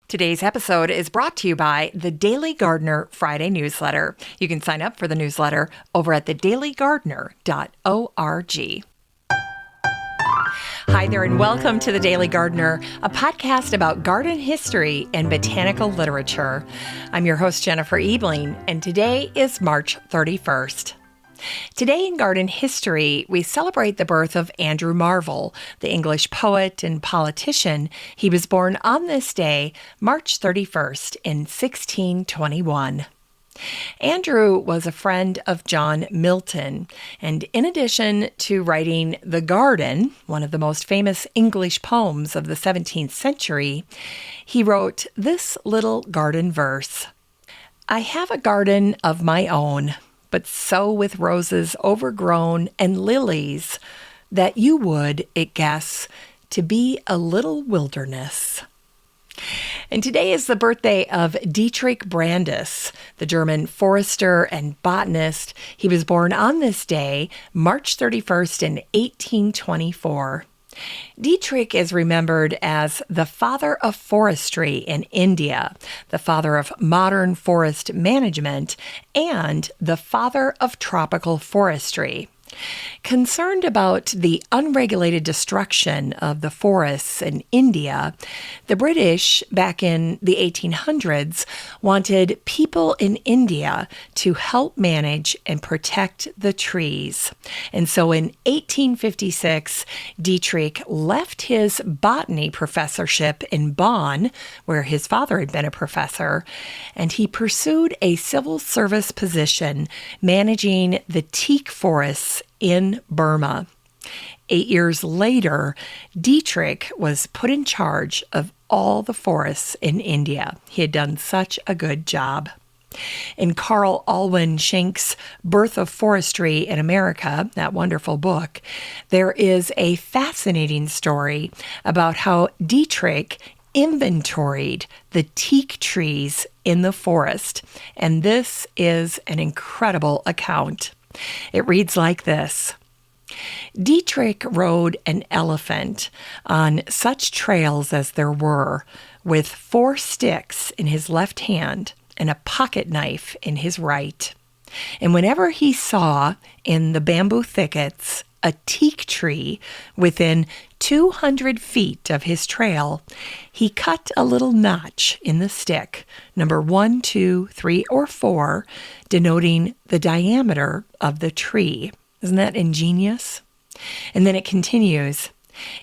Today's episode is brought to you by the Daily Gardener Friday newsletter. You can sign up for the newsletter over at thedailygardener.org. Hi there, and welcome to The Daily Gardener, a podcast about garden history and botanical literature. I'm your host, Jennifer Ebling, and today is March 31st. Today in garden history, we celebrate the birth of Andrew Marvell, the English poet and politician. He was born on this day, March 31st, in 1621. Andrew was a friend of John Milton, and in addition to writing The Garden, one of the most famous English poems of the 17th century, he wrote this little garden verse. I have a garden of my own, but so with roses overgrown and lilies, that you would, it guess, to be a little wilderness. And today is the birthday of Dietrich Brandis, the German forester and botanist. He was born on this day, March 31st in 1824. Dietrich is remembered as the father of forestry in India, the father of modern forest management, and the father of tropical forestry. Concerned about the unregulated destruction of the forests in India, the British, back in the 1800s, wanted people in India to help manage and protect the trees. And so in 1856, Dietrich left his botany professorship in Bonn, where his father had been a professor, and he pursued a civil service position managing the teak forests in Burma. 8 years later, Dietrich was put in charge of all the forests in India. He had done such a good job. In Carl Alwyn Schenk's Birth of Forestry in America, that wonderful book, there is a fascinating story about how Dietrich inventoried the teak trees in the forest, and this is an incredible account. It reads like this. Dietrich rode an elephant on such trails as there were, with 4 sticks in his left hand and a pocket knife in his right. And whenever he saw in the bamboo thickets a teak tree within 200 feet of his trail, he cut a little notch in the stick, number 1, 2, 3, or 4, denoting the diameter of the tree. Isn't that ingenious? And then it continues.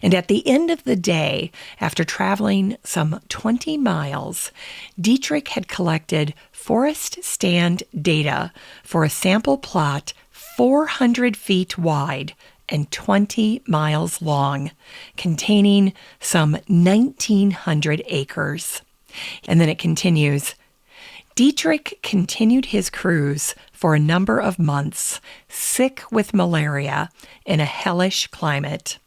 And at the end of the day, after traveling some 20 miles, Dietrich had collected forest stand data for a sample plot 400 feet wide and 20 miles long, containing some 1,900 acres. And then it continues. Dietrich continued his cruise for a number of months, sick with malaria in a hellish climate.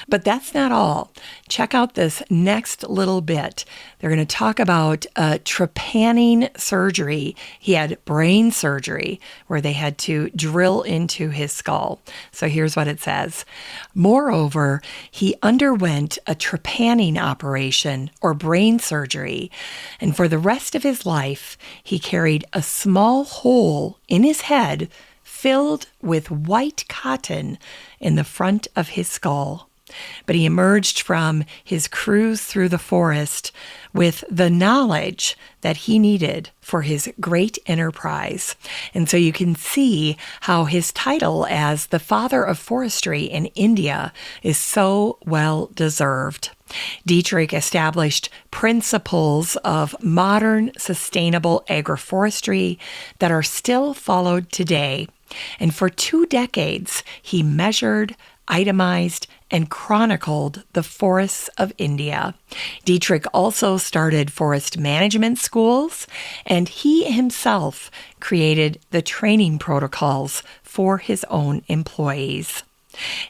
But that's not all. Check out this next little bit. They're going to talk about trepanning surgery. He had brain surgery where they had to drill into his skull. So here's what it says. Moreover, he underwent a trepanning operation or brain surgery, and for the rest of his life, he carried a small hole in his head filled with white cotton in the front of his skull. But he emerged from his cruise through the forest with the knowledge that he needed for his great enterprise. And so you can see how his title as the father of forestry in India is so well deserved. Dietrich established principles of modern sustainable agroforestry that are still followed today. And for 2 decades, he measured, itemized, and chronicled the forests of India. Dietrich also started forest management schools, and he himself created the training protocols for his own employees.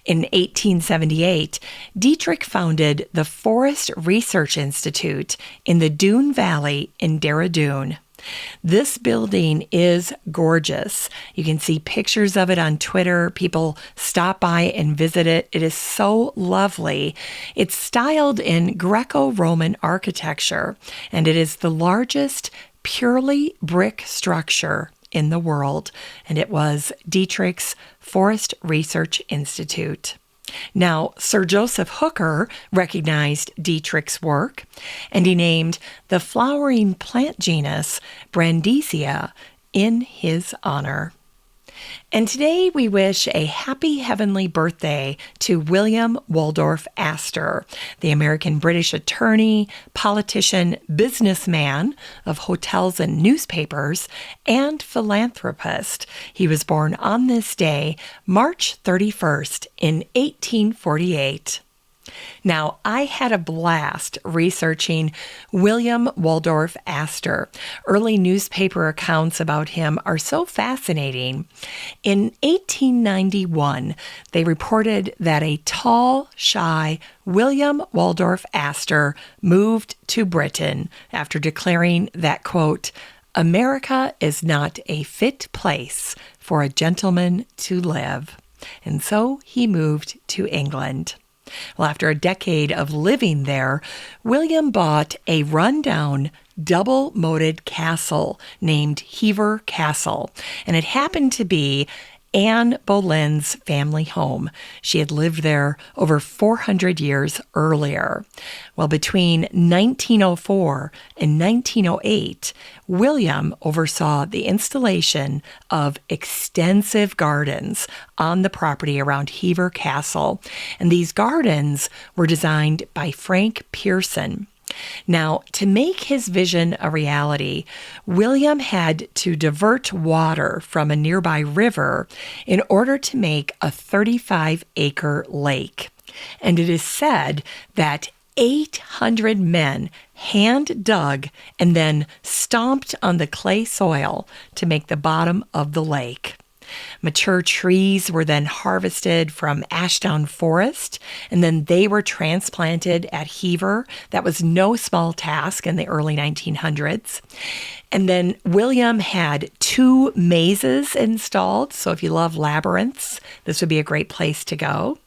In 1878, Dietrich founded the Forest Research Institute in the Doon Valley in Dehradun. This building is gorgeous. You can see pictures of it on Twitter. People stop by and visit it. It is so lovely. It's styled in Greco-Roman architecture, and it is the largest purely brick structure in the world, and it was Dietrich's Forest Research Institute. Now, Sir Joseph Hooker recognized Dietrich's work, and he named the flowering plant genus Brandisia in his honor. And today we wish a happy heavenly birthday to William Waldorf Astor, the American-British attorney, politician, businessman of hotels and newspapers, and philanthropist. He was born on this day, March 31st, in 1848. Now, I had a blast researching William Waldorf Astor. Early newspaper accounts about him are so fascinating. In 1891, they reported that a tall, shy William Waldorf Astor moved to Britain after declaring that, quote, "America is not a fit place for a gentleman to live." And so he moved to England. Well, after a decade of living there, William bought a rundown, double-moated castle named Hever Castle, and it happened to be Anne Boleyn's family home. She had lived there over 400 years earlier. Well, between 1904 and 1908, William oversaw the installation of extensive gardens on the property around Hever Castle, and these gardens were designed by Frank Pearson. Now, to make his vision a reality, William had to divert water from a nearby river in order to make a 35-acre lake. And it is said that 800 men hand dug and then stomped on the clay soil to make the bottom of the lake. Mature trees were then harvested from Ashdown Forest, and then they were transplanted at Hever. That was no small task in the early 1900s. And then William had 2 mazes installed, so if you love labyrinths, this would be a great place to go.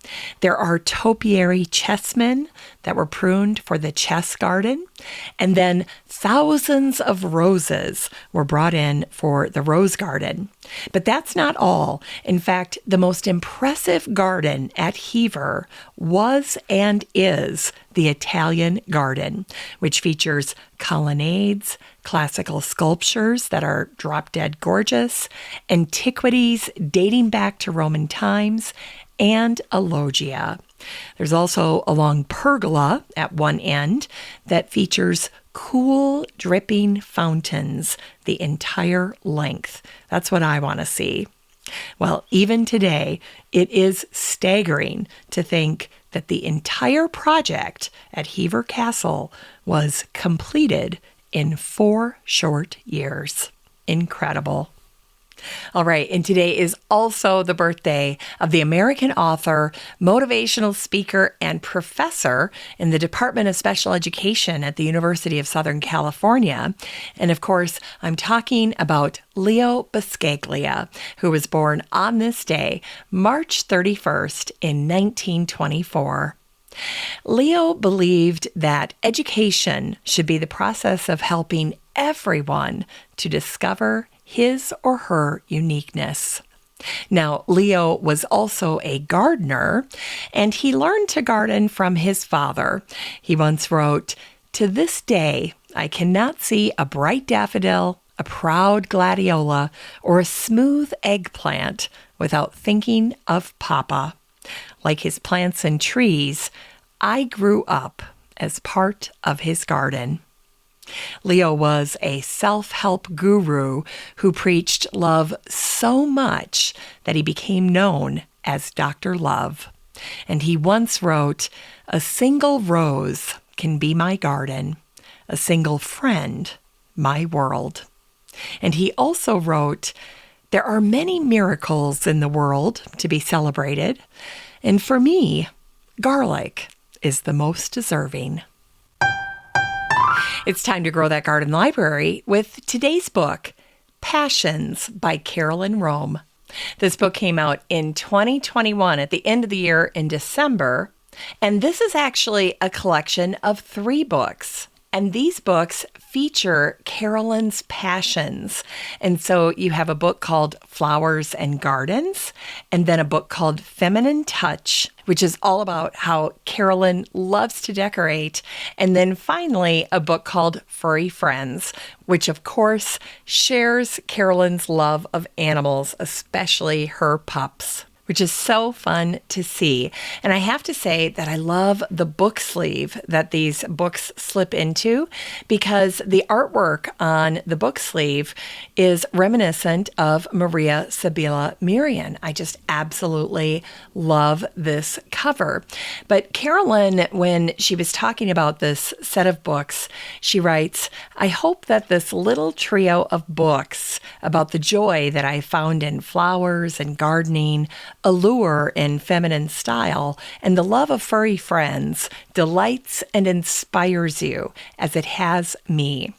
There are topiary chessmen that were pruned for the chess garden, and then thousands of roses were brought in for the rose garden. But that's not all. In fact, the most impressive garden at Hever was and is the Italian Garden, which features colonnades, classical sculptures that are drop-dead gorgeous, antiquities dating back to Roman times, and a loggia. There's also a long pergola at one end that features cool, dripping fountains the entire length. That's what I want to see. Well, even today, it is staggering to think that the entire project at Hever Castle was completed in 4 short years. Incredible. All right, and today is also the birthday of the American author, motivational speaker, and professor in the Department of Special Education at the University of Southern California. And of course, I'm talking about Leo Buscaglia, who was born on this day, March 31st in 1924. Leo believed that education should be the process of helping everyone to discover his or her uniqueness. Now, Leo was also a gardener, and he learned to garden from his father. He once wrote, "To this day, I cannot see a bright daffodil, a proud gladiola, or a smooth eggplant without thinking of Papa. Like his plants and trees, I grew up as part of his garden." Leo was a self-help guru who preached love so much that he became known as Dr. Love. And he once wrote, "A single rose can be my garden, a single friend, my world." And he also wrote, "There are many miracles in the world to be celebrated, and for me, garlic is the most deserving." It's time to grow that garden library with today's book, Passions by Carolyn Rome. This book came out in 2021 at the end of the year in December, and this is actually a collection of 3 books. And these books feature Carolyn's passions. And so you have a book called Flowers and Gardens, and then a book called Feminine Touch, which is all about how Carolyn loves to decorate. And then finally, a book called Furry Friends, which of course shares Carolyn's love of animals, especially her pups, which is so fun to see. And I have to say that I love the book sleeve that these books slip into, because the artwork on the book sleeve is reminiscent of Maria Sibylla Merian. I just absolutely love this cover. But Carolyn, when she was talking about this set of books, she writes, "I hope that this little trio of books about the joy that I found in flowers and gardening, allure in feminine style, and the love of furry friends delights and inspires you as it has me."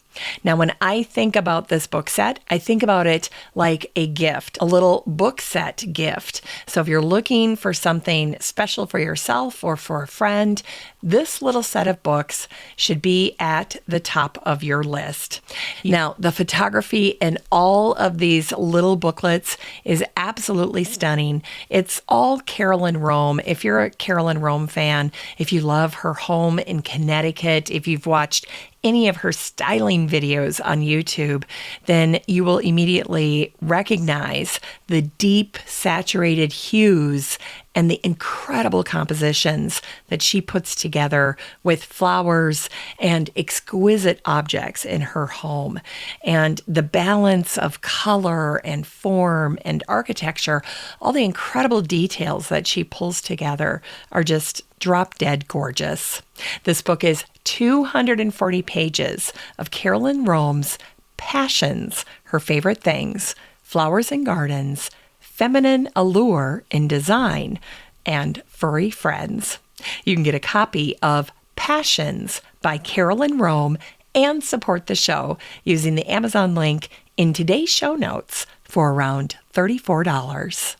Now, when I think about this book set, I think about it like a gift, a little book set gift. So if you're looking for something special for yourself or for a friend, this little set of books should be at the top of your list. Now, the photography in all of these little booklets is absolutely stunning. It's all Carolyn Rome. If you're a Carolyn Rome fan, if you love her home in Connecticut, if you've watched any of her styling videos on YouTube, then you will immediately recognize the deep, saturated hues and the incredible compositions that she puts together with flowers and exquisite objects in her home. And the balance of color and form and architecture, all the incredible details that she pulls together are just drop dead gorgeous. This book is 240 pages of Carolyn Rome's passions, her favorite things, flowers and gardens, feminine allure in design, and furry friends. You can get a copy of Passions by Carolyn Rome and support the show using the Amazon link in today's show notes for around $34.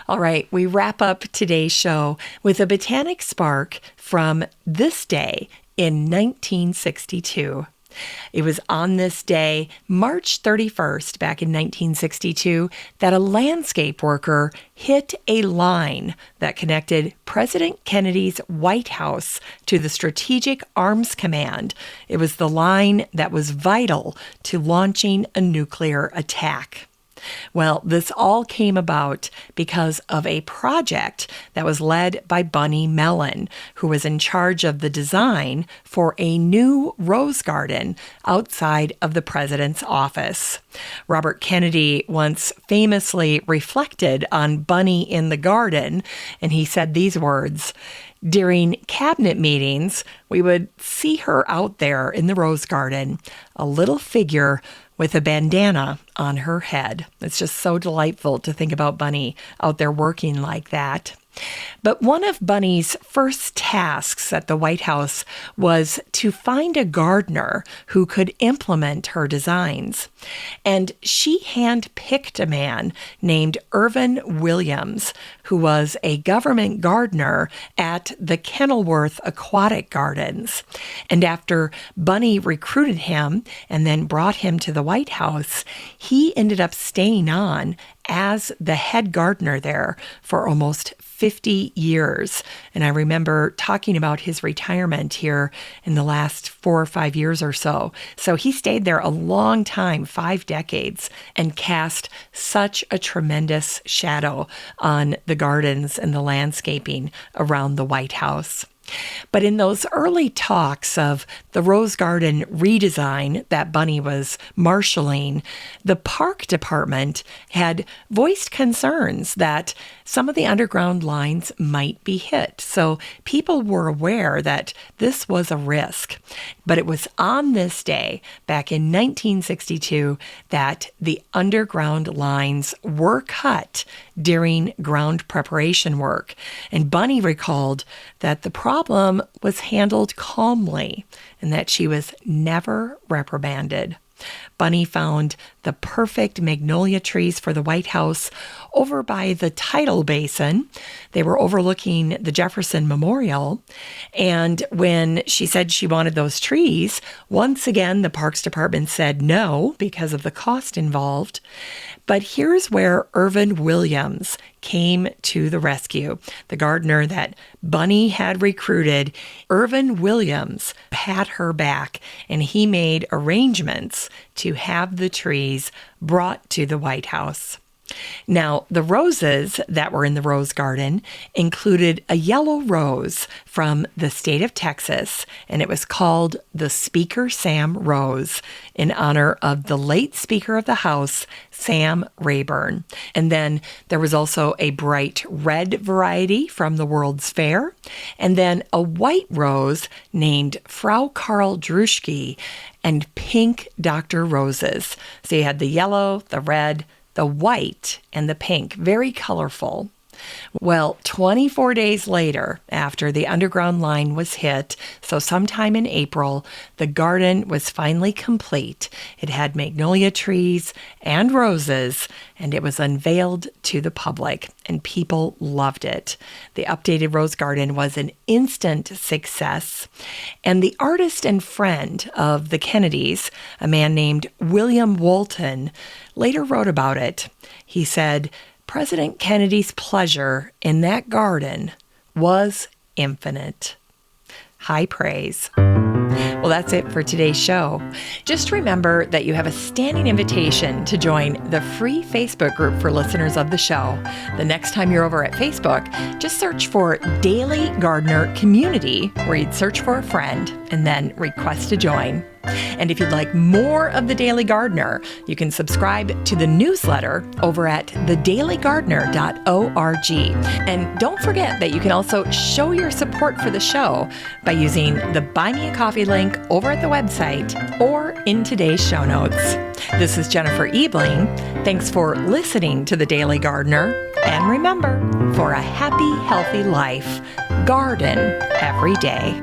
All right, we wrap up today's show with a botanic spark from this day in 1962. It was on this day, March 31st, back in 1962, that a landscape worker hit a line that connected President Kennedy's White House to the Strategic Arms Command. It was the line that was vital to launching a nuclear attack. Well, this all came about because of a project that was led by Bunny Mellon, who was in charge of the design for a new rose garden outside of the president's office. Robert Kennedy once famously reflected on Bunny in the garden, and he said these words: "During cabinet meetings, we would see her out there in the rose garden, a little figure with a bandana on her head." It's just so delightful to think about Bunny out there working like that. But one of Bunny's first tasks at the White House was to find a gardener who could implement her designs. And she handpicked a man named Irvin Williams, who was a government gardener at the Kenilworth Aquatic Gardens. And after Bunny recruited him and then brought him to the White House, he ended up staying on as the head gardener there for almost 50 years. And I remember talking about his retirement here in the last 4 or 5 years or so. So he stayed there a long time, 5 decades, and cast such a tremendous shadow on the gardens and the landscaping around the White House. But in those early talks of the Rose Garden redesign that Bunny was marshaling, the park department had voiced concerns that some of the underground lines might be hit. So people were aware that this was a risk. But it was on this day, back in 1962, that the underground lines were cut during ground preparation work. And Bunny recalled that the problem was handled calmly and that she was never reprimanded. Bunny found the perfect magnolia trees for the White House over by the tidal basin. They were overlooking the Jefferson Memorial. And when she said she wanted those trees, once again, the Parks Department said no because of the cost involved. But here's where Irvin Williams came to the rescue. The gardener that Bunny had recruited, Irvin Williams, had her back, and he made arrangements to have the trees brought to the White House. Now, the roses that were in the rose garden included a yellow rose from the state of Texas, and it was called the Speaker Sam Rose in honor of the late Speaker of the House, Sam Rayburn. And then there was also a bright red variety from the World's Fair, and then a white rose named Frau Karl Druschke, and pink Dr. Roses. So you had the yellow, the red, the white, and the pink, very colorful. Well, 24 days later, after the underground line was hit, so sometime in April, the garden was finally complete. It had magnolia trees and roses, and it was unveiled to the public, and people loved it. The updated rose garden was an instant success, and the artist and friend of the Kennedys, a man named William Walton, later wrote about it. He said, "President Kennedy's pleasure in that garden was infinite." High praise. Well, that's it for today's show. Just remember that you have a standing invitation to join the free Facebook group for listeners of the show. The next time you're over at Facebook, just search for Daily Gardener Community, where you'd search for a friend and then request to join. And if you'd like more of The Daily Gardener, you can subscribe to the newsletter over at thedailygardener.org. And don't forget that you can also show your support for the show by using the Buy Me a Coffee link over at the website or in today's show notes. This is Jennifer Ebling. Thanks for listening to The Daily Gardener. And remember, for a happy, healthy life, garden every day.